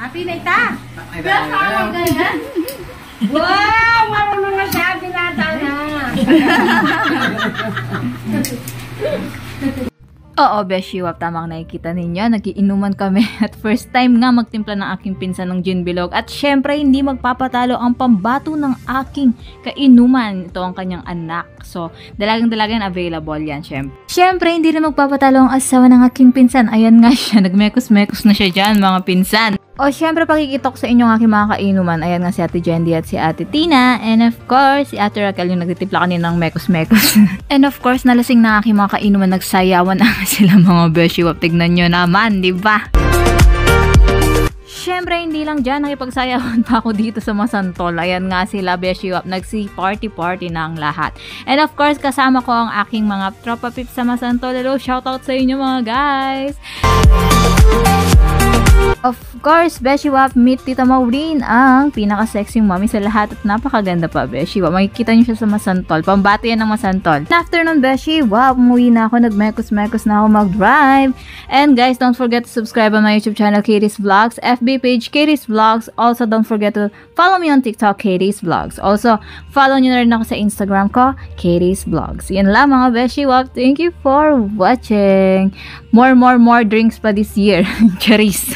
Happy na ita! Ay, ganyan. Wow! Marunong na siya, binata na! Oo, Beshiwap, tamang nakikita ninyo. Nagiinuman kami at first time nga magtimpla ng aking pinsan ng gin bilog. At syempre, hindi magpapatalo ang pambato ng aking kainuman. Ito ang kanyang anak. So, dalagang-dalagang available yan, syempre. Syempre, hindi rin magpapatalo ang asawa ng aking pinsan. Ayan nga siya, nagmekos-mekos na siya dyan, mga pinsan. O, syempre, pakikitok sa inyong aking mga kainuman. Ayan nga si Ate Jendy at si Ate Tina. And of course, si Ate Raquel yung nagtitipla kanina ng mekos-mekos. And of course, nalasing na aking mga kainuman. Nagsayawan na sila mga Beshiwap. Tignan nyo naman, di ba? Syempre, hindi lang dyan. Nakipagsayawan pa ako dito sa Masantol. Ayan nga sila, Beshiwap. Nagsi-party-party na ang lahat. And of course, kasama ko ang aking mga tropa pips sa Masantol. Hello, shoutout sa inyo mga guys! Of course, Beshiwap, meet Tita Maureen, ang pinaka-sexy mommy sa lahat at napakaganda pa, Beshiwap. Makikita niyo siya sa Masantol. Pambati yan ng Masantol. After nun, Beshiwap, umuwi na ako, nagmekos-mekos na ako mag-drive. And guys, don't forget to subscribe on my YouTube channel, Katie's Vlogs, FB page, Katie's Vlogs. Also, don't forget to follow me on TikTok, Katie's Vlogs. Also, follow niyo na rin ako sa Instagram ko, Katie's Vlogs. Yan lang mga Beshiwap. Thank you for watching. More drinks pa this year. Charis.